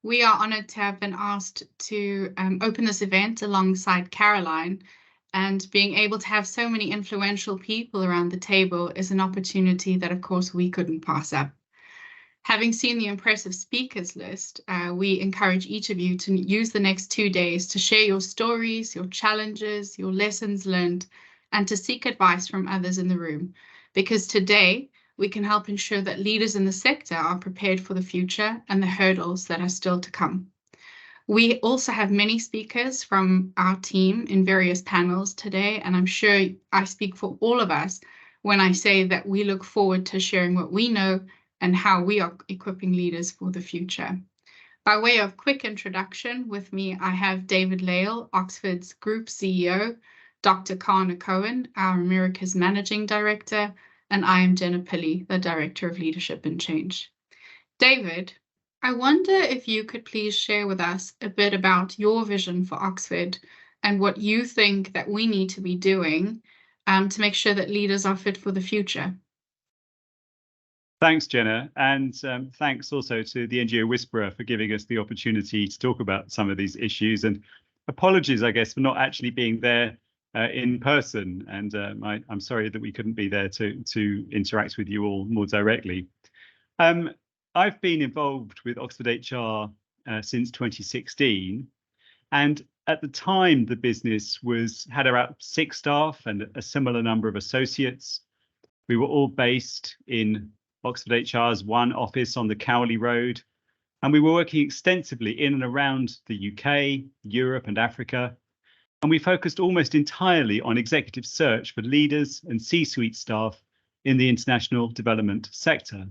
We are honoured to have been asked to open this event alongside Caroline, and being able to have so many influential people around the table is an opportunity that, of course, we couldn't pass up. Having seen the impressive speakers list, we encourage each of you to use the next 2 days to share your stories, your challenges, your lessons learned, and to seek advice from others in the room, because today we can help ensure that leaders in the sector are prepared for the future and the hurdles that are still to come. We also have many speakers from our team in various panels today, and I'm sure I speak for all of us when I say that we look forward to sharing what we know and how we are equipping leaders for the future. By way of quick introduction, with me I have David Lale, Oxford's Group CEO, Dr. Kana Cohen, our America's Managing Director, and I am Jenna Pilley, the Director of Leadership and Change. David, I wonder if you could please share with us a bit about your vision for Oxford and what you think that we need to be doing to make sure that leaders are fit for the future. Thanks, Jenna, and thanks also to the NGO Whisperer for giving us the opportunity to talk about some of these issues, and apologies, I guess, for not actually being there in person, and I'm sorry that we couldn't be there to interact with you all more directly. I've been involved with Oxford HR since 2016, and at the time the business had around 6 staff and a similar number of associates. We were all based in Oxford HR's one office on the Cowley Road, and we were working extensively in and around the UK, Europe and Africa. And we focused almost entirely on executive search for leaders and C-suite staff in the international development sector.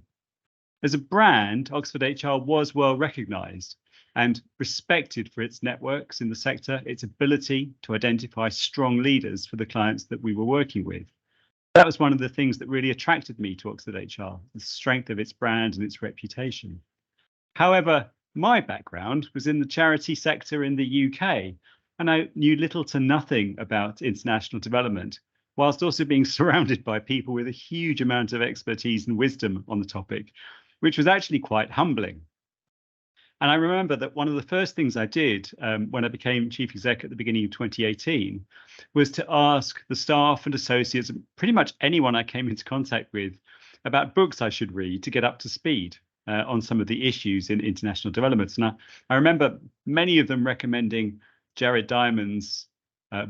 As a brand, Oxford HR was well recognised and respected for its networks in the sector, its ability to identify strong leaders for the clients that we were working with. That was one of the things that really attracted me to Oxford HR, the strength of its brand and its reputation. However, my background was in the charity sector in the UK, and I knew little to nothing about international development, whilst also being surrounded by people with a huge amount of expertise and wisdom on the topic, which was actually quite humbling. And I remember that one of the first things I did when I became chief exec at the beginning of 2018 was to ask the staff and associates, pretty much anyone I came into contact with, about books I should read to get up to speed on some of the issues in international development. And I remember many of them recommending Jared Diamond's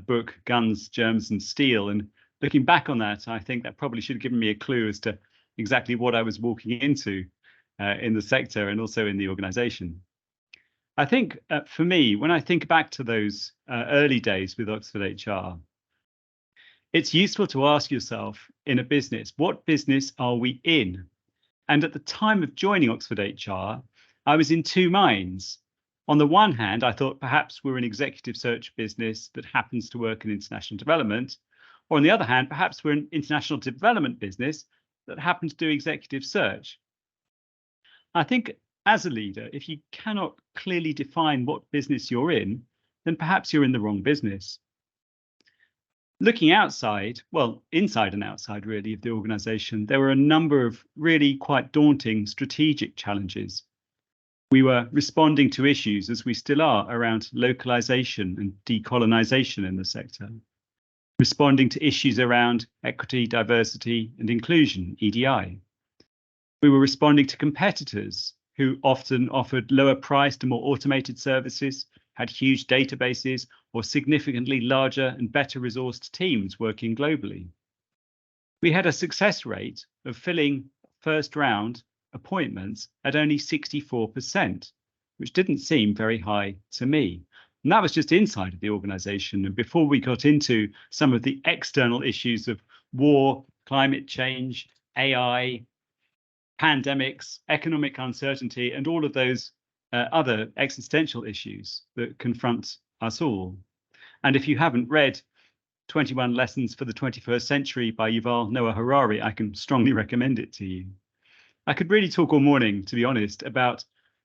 book, Guns, Germs and Steel. And looking back on that, I think that probably should have given me a clue as to exactly what I was walking into in the sector and also in the organization. I think for me, when I think back to those early days with Oxford HR, it's useful to ask yourself in a business, what business are we in? And at the time of joining Oxford HR, I was in two minds. On the one hand, I thought perhaps we're an executive search business that happens to work in international development. Or on the other hand, perhaps we're an international development business that happens to do executive search. I think as a leader, if you cannot clearly define what business you're in, then perhaps you're in the wrong business. Looking outside, well, inside and outside really of the organization, there were a number of really quite daunting strategic challenges. We were responding to issues, as we still are, around localization and decolonization in the sector, responding to issues around equity, diversity and inclusion, EDI. We were responding to competitors who often offered lower priced and more automated services, had huge databases or significantly larger and better resourced teams working globally. We had a success rate of filling first round appointments at only 64%, which didn't seem very high to me. And that was just inside of the organization. And before we got into some of the external issues of war, climate change, AI, pandemics, economic uncertainty, and all of those other existential issues that confront us all. And if you haven't read 21 Lessons for the 21st Century by Yuval Noah Harari, I can strongly recommend it to you. I could really talk all morning, to be honest, about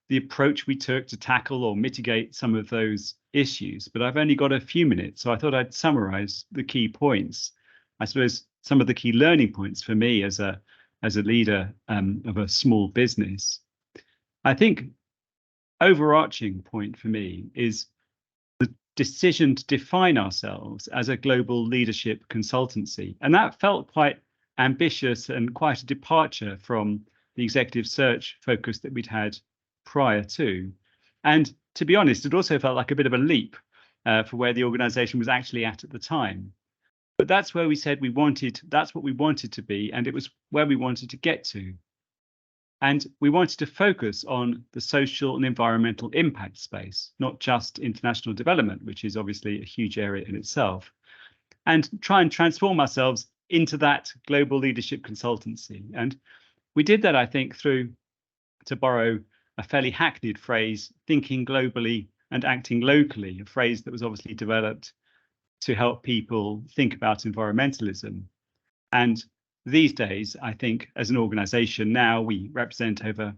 the approach we took to tackle or mitigate some of those issues, but I've only got a few minutes, so I thought I'd summarize the key points. I suppose some of the key learning points for me as a leader of a small business. I think overarching point for me is the decision to define ourselves as a global leadership consultancy. And that felt quite ambitious and quite a departure from the executive search focus that we'd had prior to. And to be honest, it also felt like a bit of a leap for where the organization was actually at the time. But that's where we said that's what we wanted to be, and it was where we wanted to get to. And we wanted to focus on the social and environmental impact space, not just international development, which is obviously a huge area in itself, and try and transform ourselves into that global leadership consultancy. And we did that, I think, through, to borrow a fairly hackneyed phrase, thinking globally and acting locally, a phrase that was obviously developed to help people think about environmentalism. And these days, I think as an organization now, we represent over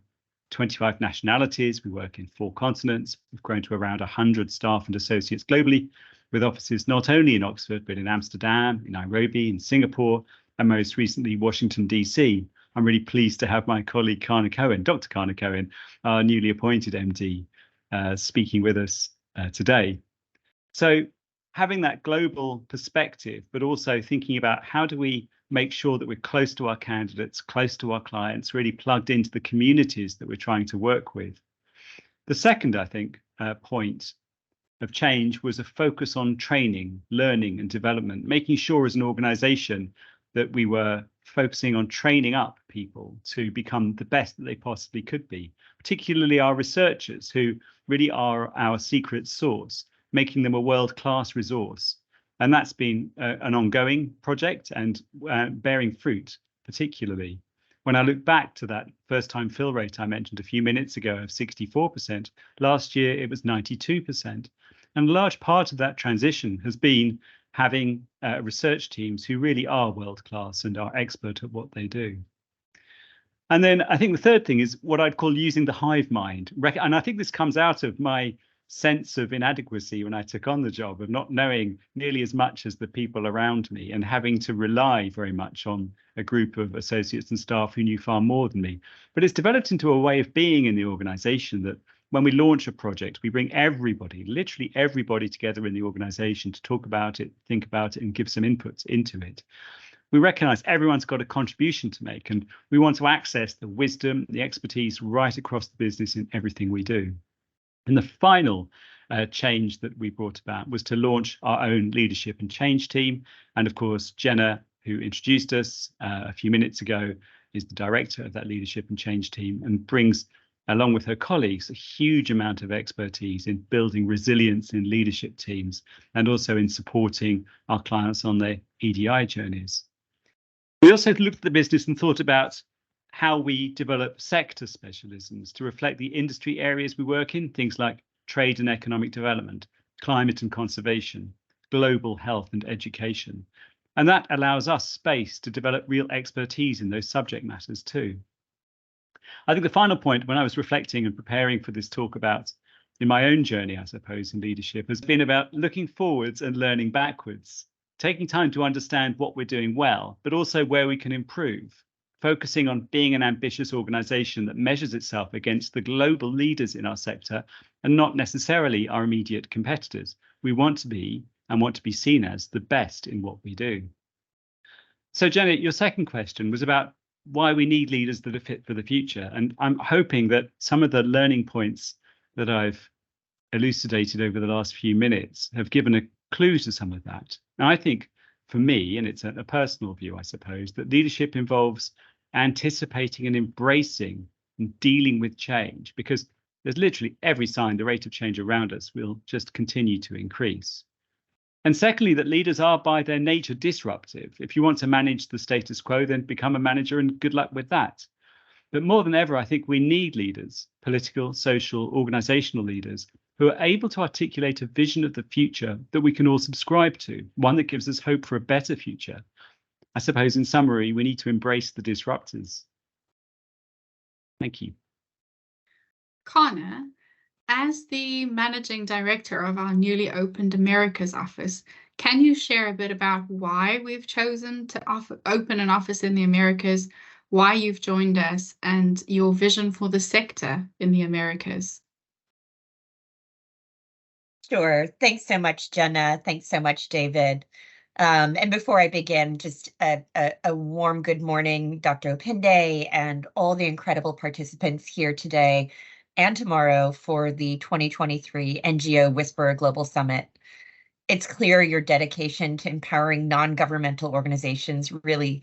25 nationalities. We work in 4 continents. We've grown to around 100 staff and associates globally, with offices not only in Oxford, but in Amsterdam, in Nairobi, in Singapore, and most recently, Washington, DC. I'm really pleased to have my colleague Kana Cohen, Dr. Kana Cohen, our newly appointed MD, speaking with us today. So having that global perspective, but also thinking about how do we make sure that we're close to our candidates, close to our clients, really plugged into the communities that we're trying to work with. The second, I think, point of change was a focus on training, learning and development, making sure as an organization that we were focusing on training up people to become the best that they possibly could be, particularly our researchers, who really are our secret sauce, making them a world-class resource. And that's been an ongoing project and bearing fruit, particularly. When I look back to that first-time fill rate I mentioned a few minutes ago of 64%, last year it was 92%. And a large part of that transition has been having research teams who really are world-class and are expert at what they do. And then I think the third thing is what I'd call using the hive mind. And I think this comes out of my sense of inadequacy when I took on the job, of not knowing nearly as much as the people around me and having to rely very much on a group of associates and staff who knew far more than me. But it's developed into a way of being in the organization that when we launch a project, we bring everybody, literally everybody together in the organization to talk about it, think about it, and give some inputs into it. We recognize everyone's got a contribution to make, and we want to access the wisdom, the expertise right across the business in everything we do. And the final change that we brought about was to launch our own leadership and change team. And of course, Jenna, who introduced us a few minutes ago, is the director of that leadership and change team and brings, along with her colleagues, a huge amount of expertise in building resilience in leadership teams and also in supporting our clients on their EDI journeys. We also looked at the business and thought about how we develop sector specialisms to reflect the industry areas we work in, things like trade and economic development, climate and conservation, global health and education. And that allows us space to develop real expertise in those subject matters too. I think the final point, when I was reflecting and preparing for this talk about in my own journey, I suppose, in leadership, has been about looking forwards and learning backwards, taking time to understand what we're doing well, but also where we can improve, focusing on being an ambitious organization that measures itself against the global leaders in our sector and not necessarily our immediate competitors. We want to be and want to be seen as the best in what we do. So, Janet, your second question was about why we need leaders that are fit for the future. And I'm hoping that some of the learning points that I've elucidated over the last few minutes have given a clue to some of that. And I think for me, and it's a personal view, I suppose, that leadership involves anticipating and embracing and dealing with change, because there's literally every sign the rate of change around us will just continue to increase. And secondly, that leaders are by their nature disruptive. If you want to manage the status quo, then become a manager and good luck with that. But more than ever, I think we need leaders, political, social, organizational leaders, who are able to articulate a vision of the future that we can all subscribe to, one that gives us hope for a better future. I suppose in summary, we need to embrace the disruptors. Thank you. Kana, as the managing director of our newly opened Americas office, can you share a bit about why we've chosen to open an office in the Americas, why you've joined us, and your vision for the sector in the Americas? Sure. Thanks so much, Jenna. Thanks so much, David. And before I begin, just a warm good morning, Dr. Opinde, and all the incredible participants here today and tomorrow for the 2023 NGO Whisperer Global Summit. It's clear your dedication to empowering non-governmental organizations really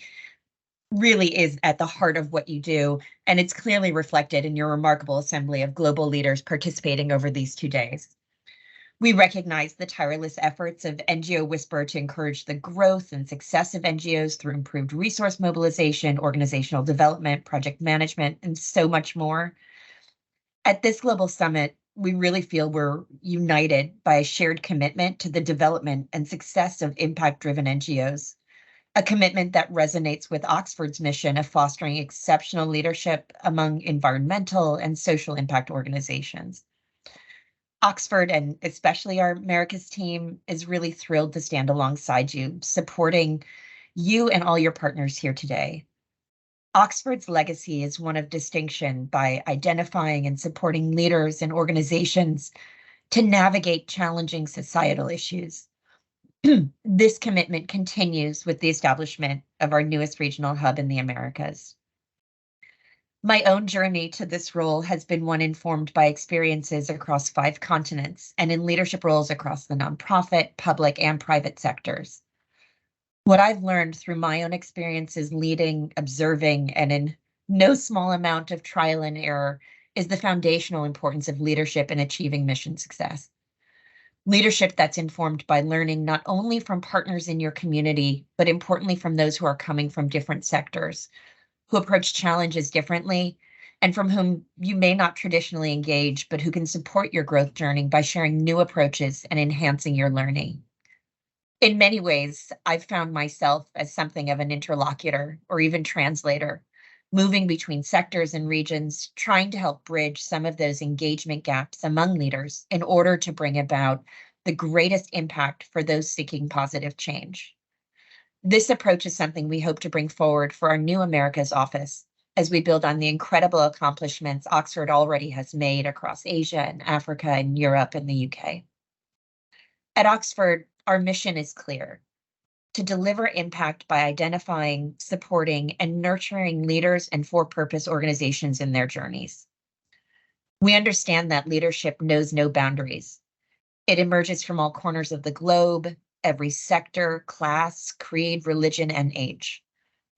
is at the heart of what you do, and it's clearly reflected in your remarkable assembly of global leaders participating over these 2 days. We recognize the tireless efforts of NGO Whisperer to encourage the growth and success of NGOs through improved resource mobilization, organizational development, project management, and so much more. At this global summit, we really feel we're united by a shared commitment to the development and success of impact-driven NGOs, a commitment that resonates with Oxford's mission of fostering exceptional leadership among environmental and social impact organizations. Oxford, and especially our Americas team, is really thrilled to stand alongside you, supporting you and all your partners here today. Oxford's legacy is one of distinction by identifying and supporting leaders and organizations to navigate challenging societal issues. This commitment continues with the establishment of our newest regional hub in the Americas. My own journey to this role has been one informed by experiences across 5 continents and in leadership roles across the nonprofit, public, and private sectors. What I've learned through my own experiences leading, observing, and in no small amount of trial and error is the foundational importance of leadership in achieving mission success. Leadership that's informed by learning not only from partners in your community, but importantly from those who are coming from different sectors, who approach challenges differently, and from whom you may not traditionally engage, but who can support your growth journey by sharing new approaches and enhancing your learning. In many ways, I've found myself as something of an interlocutor or even translator, moving between sectors and regions, trying to help bridge some of those engagement gaps among leaders in order to bring about the greatest impact for those seeking positive change. This approach is something we hope to bring forward for our new Americas office as we build on the incredible accomplishments Oxford already has made across Asia and Africa and Europe and the UK. At Oxford, our mission is clear: to deliver impact by identifying, supporting, and nurturing leaders and for-purpose organizations in their journeys. We understand that leadership knows no boundaries. It emerges from all corners of the globe, every sector, class, creed, religion, and age.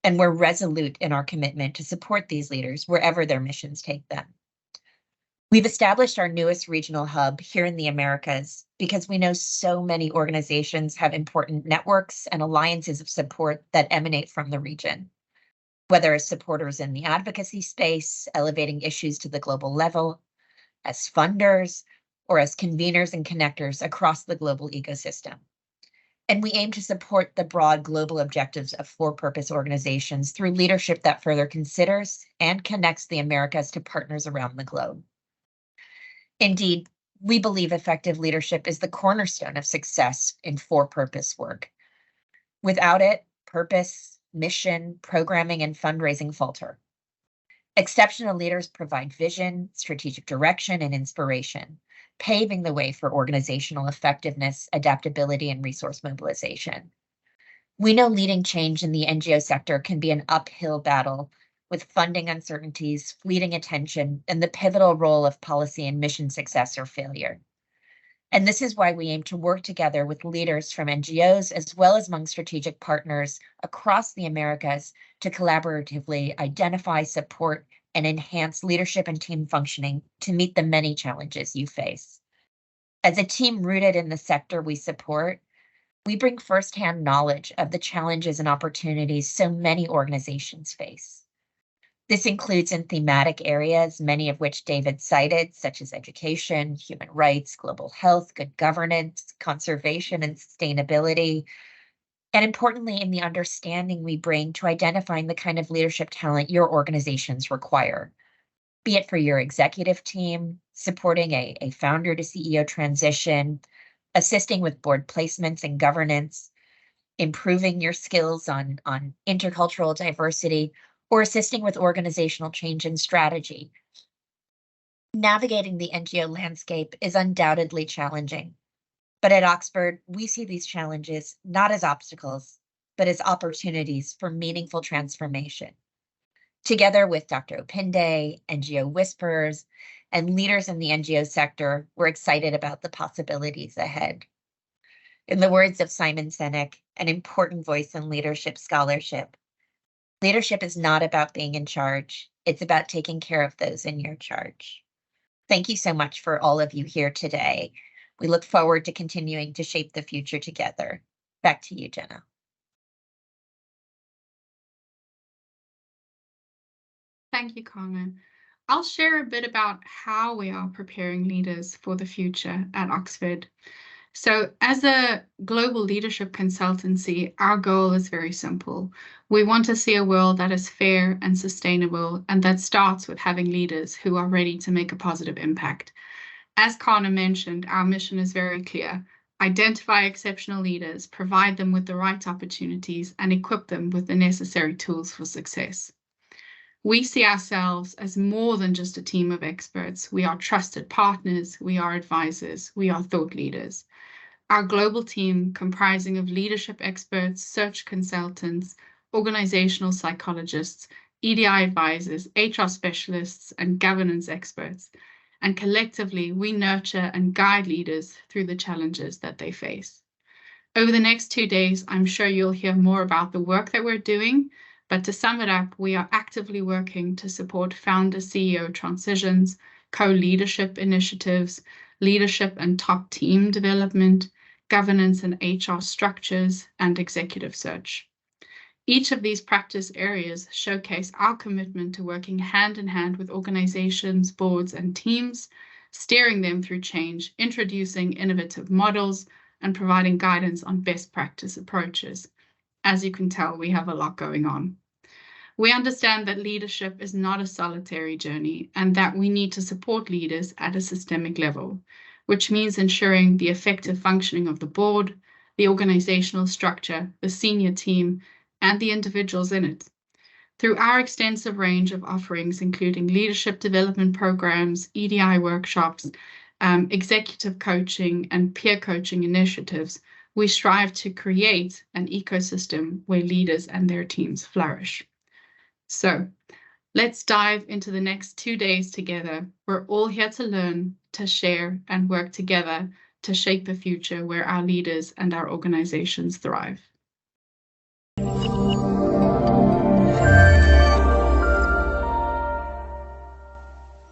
And we're resolute in our commitment to support these leaders wherever their missions take them. We've established our newest regional hub here in the Americas because we know so many organizations have important networks and alliances of support that emanate from the region, whether as supporters in the advocacy space, elevating issues to the global level, as funders, or as conveners and connectors across the global ecosystem. And we aim to support the broad global objectives of for-purpose organizations through leadership that further considers and connects the Americas to partners around the globe. Indeed, we believe effective leadership is the cornerstone of success in for-purpose work. Without it, purpose, mission, programming, and fundraising falter. Exceptional leaders provide vision, strategic direction, and inspiration, paving the way for organizational effectiveness, adaptability, and resource mobilization. We know leading change in the NGO sector can be an uphill battle, with funding uncertainties, fleeting attention, and the pivotal role of policy and mission success or failure. And this is why we aim to work together with leaders from NGOs as well as among strategic partners across the Americas to collaboratively identify, support, and enhance leadership and team functioning to meet the many challenges you face. As a team rooted in the sector we support, we bring firsthand knowledge of the challenges and opportunities so many organizations face. This includes in thematic areas, many of which David cited, such as education, human rights, global health, good governance, conservation, and sustainability. And importantly, in the understanding we bring to identifying the kind of leadership talent your organizations require, be it for your executive team, supporting a founder to CEO transition, assisting with board placements and governance, improving your skills on intercultural diversity, or assisting with organizational change and strategy. Navigating the NGO landscape is undoubtedly challenging, But at Oxford, we see these challenges not as obstacles, but as opportunities for meaningful transformation. Together with Dr. Opinde, NGO Whisperers, and leaders in the NGO sector, we're excited about the possibilities ahead. In the words of Simon Sinek, an important voice in leadership scholarship, leadership is not about being in charge. It's about taking care of those in your charge. Thank you so much for all of you here today. We look forward to continuing to shape the future together. Back to you, Jenna. Thank you, Carmen. I'll share a bit about how we are preparing leaders for the future at Oxford. So as a global leadership consultancy, our goal is very simple. We want to see a world that is fair and sustainable, and that starts with having leaders who are ready to make a positive impact. As Carmen mentioned, our mission is very clear. Identify exceptional leaders, provide them with the right opportunities, and equip them with the necessary tools for success. We see ourselves as more than just a team of experts. We are trusted partners, we are advisors, we are thought leaders. Our global team, comprising of leadership experts, search consultants, organizational psychologists, EDI advisors, HR specialists, and governance experts. And collectively, we nurture and guide leaders through the challenges that they face. Over the next 2 days, I'm sure you'll hear more about the work that we're doing. But to sum it up, we are actively working to support founder-CEO transitions, co-leadership initiatives, leadership and top team development, governance and HR structures, and executive search. Each of these practice areas showcase our commitment to working hand in hand with organizations, boards, and teams, steering them through change, introducing innovative models, and providing guidance on best practice approaches. As you can tell, we have a lot going on. We understand that leadership is not a solitary journey and that we need to support leaders at a systemic level, which means ensuring the effective functioning of the board, the organizational structure, the senior team, and the individuals in it. Through our extensive range of offerings, including leadership development programs, EDI workshops, executive coaching, and peer coaching initiatives, we strive to create an ecosystem where leaders and their teams flourish. So let's dive into the next 2 days together. We're all here to learn, to share, and work together to shape the future where our leaders and our organizations thrive.